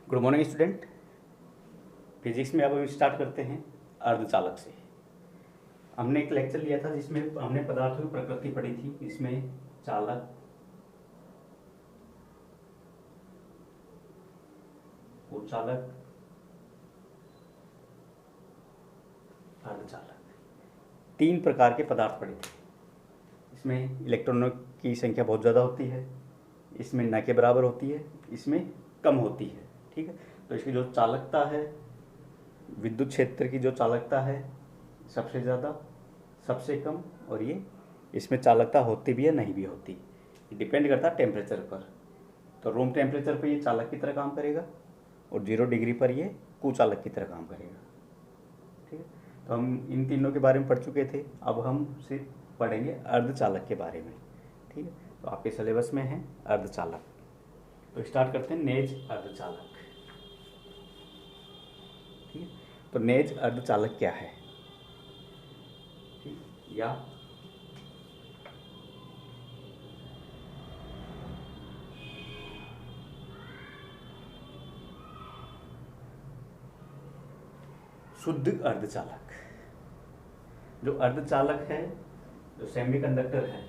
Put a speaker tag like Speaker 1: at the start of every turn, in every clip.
Speaker 1: Good morning student. Physics में अब हम स्टार्ट करते हैं अर्धचालक से। हमने एक लेक्चर लिया था जिसमें हमने पदार्थों की प्रकृति पढ़ी थी। इसमें चालक, उच्चालक, अर्धचालक, 3 प्रकार के पदार्थ पढ़े थे। इसमें इलेक्ट्रॉनों की संख्या बहुत ज़्यादा होती है, इसमें न के बराबर होती है, इसमें कम होती है। ठीक है, तो इसकी जो चालकता है, विद्युत क्षेत्र की जो चालकता है सबसे ज़्यादा, सबसे कम, और ये इसमें चालकता होती भी है नहीं भी होती, ये डिपेंड करता है टेम्परेचर पर। तो रूम टेम्परेचर पर ये चालक की तरह काम करेगा और 0 डिग्री पर ये कुचालक की तरह काम करेगा। ठीक है, तो हम इन तीनों के बारे में पढ़ चुके थे। अब हम सिर्फ पढ़ेंगे अर्धचालक के बारे में। ठीक है, तो आपके सिलेबस में है अर्धचालक। तो स्टार्ट करते हैं नेज अर्धचालक। ठीक है, तो नेज अर्धचालक क्या है? या शुद्ध अर्धचालक। जो अर्धचालक है, जो सेमीकंडक्टर है,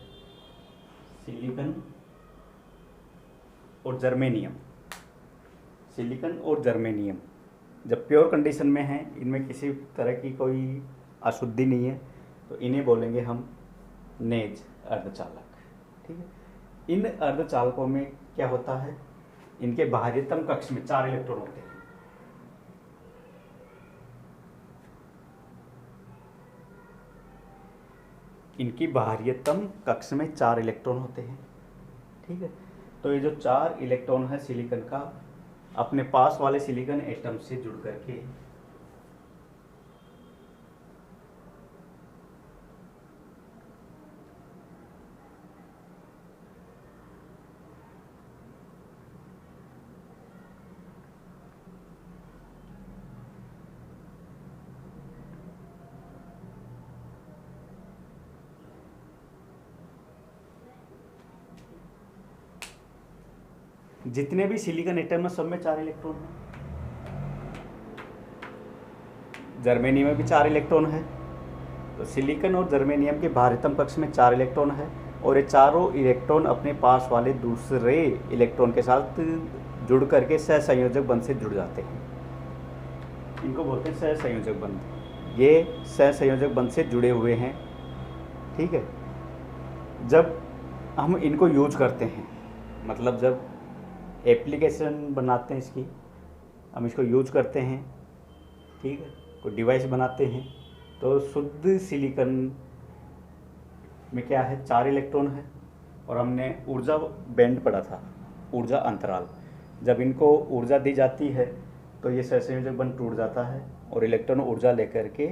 Speaker 1: सिलिकॉन और जर्मेनियम, सिलिकॉन और जर्मेनियम जब प्योर कंडीशन में है, इनमें किसी तरह की कोई अशुद्धि नहीं है, तो इन्हें बोलेंगे हम नेज अर्धचालक। ठीक है, इन अर्धचालकों में क्या होता है, इनके बाह्यतम कक्ष में 4 इलेक्ट्रॉन होते हैं। इनकी बाह्यतम कक्ष में 4 इलेक्ट्रॉन होते हैं। ठीक है, तो ये जो 4 इलेक्ट्रॉन है सिलिकॉन का, अपने पास वाले सिलिकॉन एटम से जुड़ करके जितने भी सिलिकॉन एटम है सब में 4 इलेक्ट्रॉन है। जर्मेनियम में भी 4 इलेक्ट्रॉन है। तो सिलिकॉन और जर्मेनियम के बाह्यतम कक्ष में 4 इलेक्ट्रॉन है, और ये चारों इलेक्ट्रॉन अपने पास वाले दूसरे इलेक्ट्रॉन के साथ जुड़ करके सहसंयोजक बंध से जुड़ जाते हैं। इनको बोलते हैं सहसंयोजक बंध। ये सहसंयोजक बंध से जुड़े हुए हैं। ठीक है, जब हम इनको यूज करते हैं, मतलब जब एप्लीकेशन बनाते हैं इसकी, हम इसको यूज करते हैं, ठीक है, कोई डिवाइस बनाते हैं, तो शुद्ध सिलिकॉन में क्या है, 4 इलेक्ट्रॉन है। और हमने ऊर्जा बैंड पढ़ा था, ऊर्जा अंतराल। जब इनको ऊर्जा दी जाती है तो ये सहसंयोजक बंध टूट जाता है और इलेक्ट्रॉन ऊर्जा लेकर के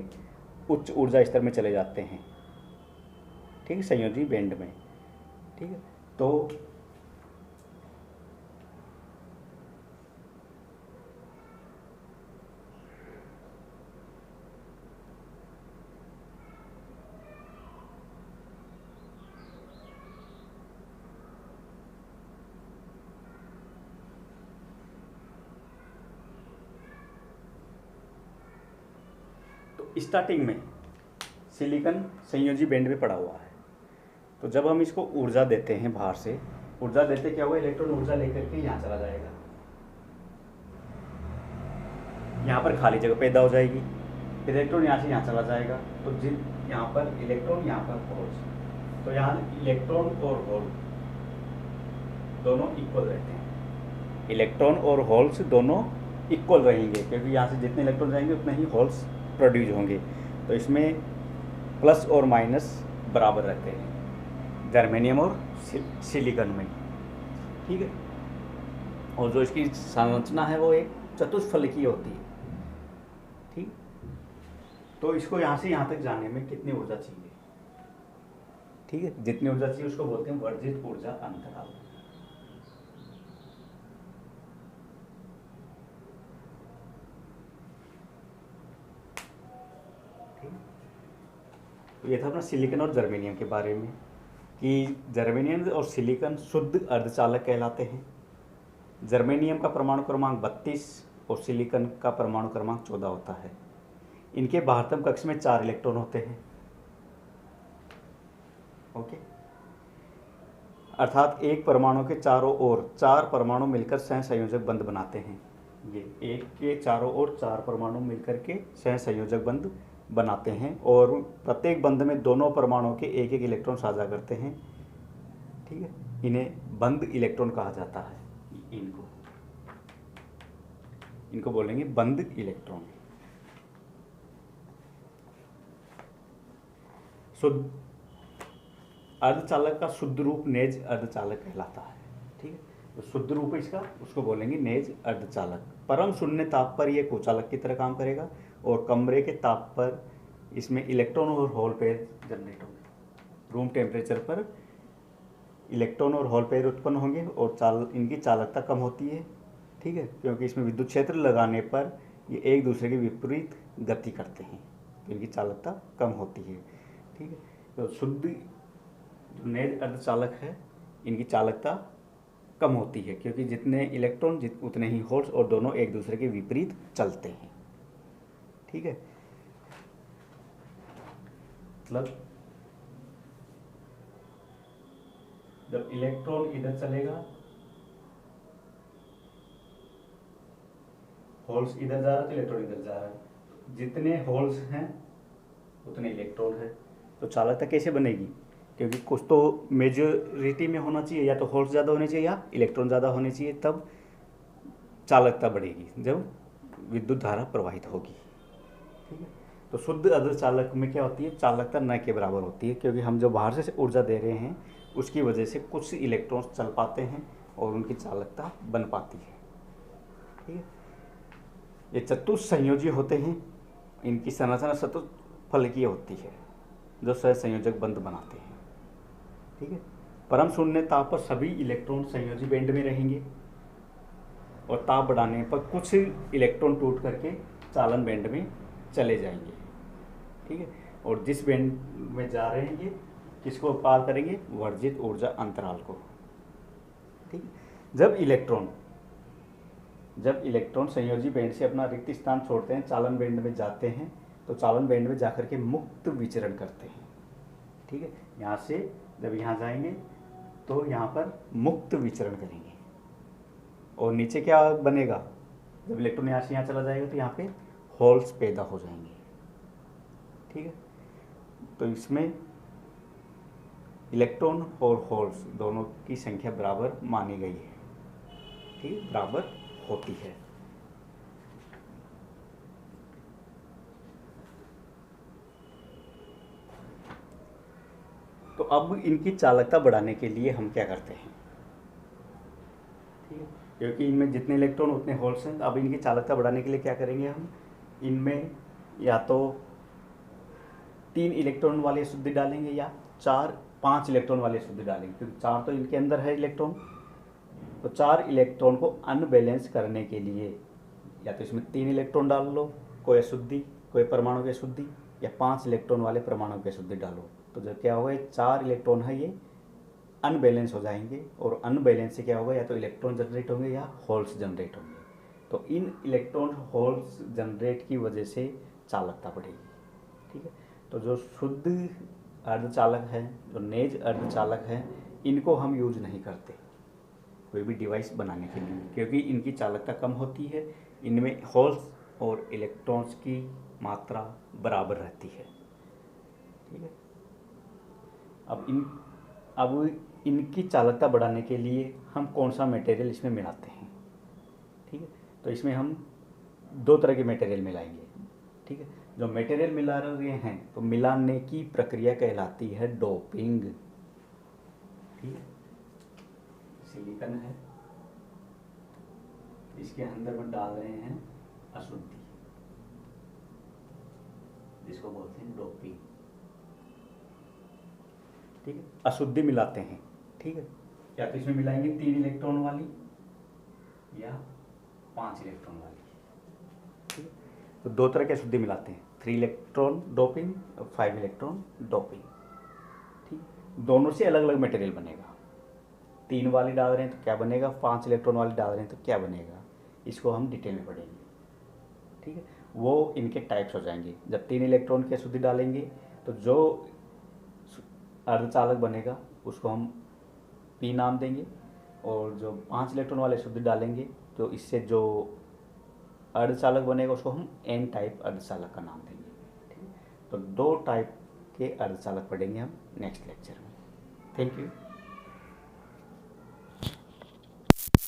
Speaker 1: उच्च ऊर्जा स्तर में चले जाते हैं। ठीक है, संयोजी बैंड में। ठीक है, तो स्टार्टिंग में सिलिकॉन संयोजी बैंड में पड़ा हुआ है। तो जब हम इसको ऊर्जा देते हैं बाहर से, ऊर्जा देते क्या हुआ, इलेक्ट्रॉन ऊर्जा लेकर के यहाँ चला जाएगा, यहाँ पर खाली जगह पैदा हो जाएगी, इलेक्ट्रॉन यहाँ से यहाँ चला जाएगा। तो जिन यहाँ पर इलेक्ट्रॉन, यहाँ पर होल्स, तो यहाँ इलेक्ट्रॉन और होल दोनों इक्वल रहते हैं। इलेक्ट्रॉन और होल्स दोनों इक्वल रहेंगे, क्योंकि यहाँ से जितने इलेक्ट्रॉन जाएंगे उतने ही होल्स प्रोड्यूस होंगे। तो इसमें प्लस और माइनस बराबर रहते हैं जर्मेनियम और सिलिकॉन में। ठीक है, और जो इसकी संरचना है वो एक चतुष्फलकीय होती है। ठीक, तो इसको यहाँ से यहाँ तक जाने में कितनी ऊर्जा चाहिए? ठीक है, जितनी ऊर्जा चाहिए उसको बोलते हैं वर्जित ऊर्जा अंतराल। तो ये था अपना सिलिकॉन और जर्मेनियम के बारे में, कि जर्मेनियम और सिलिकॉन शुद्ध अर्धचालक कहलाते हैं। जर्मेनियम का परमाणु क्रमांक 32 और सिलिकॉन का परमाणु क्रमांक 14 होता है। इनके बाह्यतम कक्ष में 4 इलेक्ट्रॉन होते हैं। ओके, अर्थात एक परमाणु के चारों ओर 4 परमाणु मिलकर सहसंयोजक बंध बनाते हैं। ये एक के चारों ओर 4 परमाणु मिलकर के सहसंयोजक बंध बनाते हैं और प्रत्येक बंध में दोनों परमाणुओं के एक एक इलेक्ट्रॉन साझा करते हैं। ठीक है, इन्हें बंध इलेक्ट्रॉन कहा जाता है। इनको बोलेंगे बंध इलेक्ट्रॉन। शुद्ध अर्धचालक का शुद्ध रूप नेज अर्धचालक कहलाता है। ठीक है, तो शुद्ध रूप इसका उसको बोलेंगे नेज अर्धचालक। परम शून्य ताप पर यह कुचालक की तरह काम करेगा और कमरे के ताप पर इसमें इलेक्ट्रॉन और होल पेयर जनरेट होंगे। रूम टेम्परेचर पर इलेक्ट्रॉन और होल पेयर उत्पन्न होंगे और इनकी चालकता कम होती है। ठीक है, क्योंकि इसमें विद्युत क्षेत्र लगाने पर ये एक दूसरे के विपरीत गति करते हैं, तो इनकी चालकता कम होती है। ठीक है, तो शुद्ध जो नेज अर्धचालक है इनकी चालकता कम होती है, क्योंकि जितने इलेक्ट्रॉन उतने ही होल्स और दोनों एक दूसरे के विपरीत चलते हैं। ठीक है, मतलब जब इलेक्ट्रॉन इधर चलेगा, होल्स इधर जा रहा है तो इलेक्ट्रॉन इधर जा रहा है, जितने होल्स हैं उतने इलेक्ट्रॉन है। तो चालकता कैसे बनेगी? क्योंकि कुछ तो मेजोरिटी में होना चाहिए, या तो होल्स ज़्यादा होने चाहिए या इलेक्ट्रॉन ज़्यादा होने चाहिए, तब चालकता बढ़ेगी जब विद्युत धारा प्रवाहित होगी। ठीक है, तो शुद्ध अर्धचालक में क्या होती है, चालकता न के बराबर होती है, क्योंकि हम जो बाहर से ऊर्जा दे रहे हैं उसकी वजह से कुछ इलेक्ट्रॉन्स चल पाते हैं और उनकी चालकता बन पाती है। ठीक है, ये चतुस्संयोजी होते हैं। इनकी संरचना चतुष्फलकीय होती है जो सहसंयोजक बंध बनाते हैं। ठीक है, परम शून्य ताप पर सभी इलेक्ट्रॉन संयोजी बैंड में रहेंगे और ताप बढ़ाने पर कुछ इलेक्ट्रॉन टूट करके चालन बैंड में चले जाएंगे। ठीक है, और जिस बैंड में जा रहे हैं ये किसको पार करेंगे, वर्जित ऊर्जा अंतराल को। ठीक है, जब इलेक्ट्रॉन संयोजी बैंड से अपना रिक्त स्थान छोड़ते हैं, चालन बैंड में जाते हैं, तो चालन बैंड में जाकर के मुक्त विचरण करते हैं। ठीक है, यहाँ से जब यहाँ जाएंगे तो यहाँ पर मुक्त विचरण करेंगे और नीचे क्या बनेगा, जब इलेक्ट्रॉन यहाँ से यहाँ चला जाएगा तो यहाँ पे होल्स पैदा हो जाएंगे। ठीक है, तो इसमें इलेक्ट्रॉन और होल्स दोनों की संख्या बराबर मानी गई है। ठीक है, बराबर होती है। तो अब इनकी चालकता बढ़ाने के लिए हम क्या करते हैं? ठीक है, क्योंकि इनमें जितने इलेक्ट्रॉन उतने होल्स हैं, अब इनकी चालकता बढ़ाने के लिए क्या करेंगे हम, इनमें या तो 3 इलेक्ट्रॉन वाले अशुद्धि डालेंगे या 4-5 इलेक्ट्रॉन वाले अशुद्धि डालेंगे, क्योंकि 4 तो इनके अंदर है इलेक्ट्रॉन। तो 4 इलेक्ट्रॉन को अनबैलेंस करने के लिए या तो इसमें 3 इलेक्ट्रॉन डाल लो कोई अशुद्धि, कोई परमाणु की अशुद्धि, या 5 इलेक्ट्रॉन वाले परमाणु की अशुद्धि डालो। तो जब क्या होगा, 4 इलेक्ट्रॉन है ये अनबैलेंस हो जाएंगे और अनबैलेंस से क्या होगा, या तो इलेक्ट्रॉन जनरेट होंगे या होल्स जनरेट होंगे। तो इन इलेक्ट्रॉन होल्स जनरेट की वजह से चालकता बढ़ेगी। ठीक है, तो जो शुद्ध अर्धचालक है, जो नेज अर्धचालक है, इनको हम यूज नहीं करते कोई भी डिवाइस बनाने के लिए, क्योंकि इनकी चालकता कम होती है। इनमें होल्स और इलेक्ट्रॉन्स की मात्रा बराबर रहती है। ठीक है, अब इनकी चालकता बढ़ाने के लिए हम कौन सा मटेरियल इसमें मिलाते हैं? ठीक है, तो इसमें हम 2 तरह के मटेरियल मिलाएंगे। ठीक है, जो मटेरियल मिला रहे हैं तो मिलाने की प्रक्रिया कहलाती है डोपिंग। ठीक है, सिलिकॉन है, इसके अंदर में डाल रहे हैं अशुद्धि, जिसको बोलते हैं डोपिंग। ठीक है, अशुद्धि मिलाते हैं। ठीक है, या तो इसमें मिलाएंगे 3 इलेक्ट्रॉन वाली या 5 इलेक्ट्रॉन वाली। ठीक है, तो 2 तरह की अशुद्धि मिलाते हैं, 3 इलेक्ट्रॉन डोपिंग और 5 इलेक्ट्रॉन डोपिंग। ठीक, दोनों से अलग अलग मटेरियल बनेगा। 3 वाली डाल रहे हैं तो क्या बनेगा, 5 इलेक्ट्रॉन वाली डाल रहे हैं तो क्या बनेगा, इसको हम डिटेल में पढ़ेंगे। ठीक है, वो इनके टाइप्स हो जाएंगे। जब 3 इलेक्ट्रॉन की अशुद्धि डालेंगे तो जो अर्धचालक बनेगा उसको हम पी नाम देंगे, और जो 5 इलेक्ट्रॉन वाले अशुद्धि डालेंगे तो इससे जो अर्धचालक बनेगा उसको हम एन टाइप अर्धचालक का नाम देंगे। ठीक है, तो 2 टाइप के अर्धचालक पढ़ेंगे हम नेक्स्ट लेक्चर में। Thank you.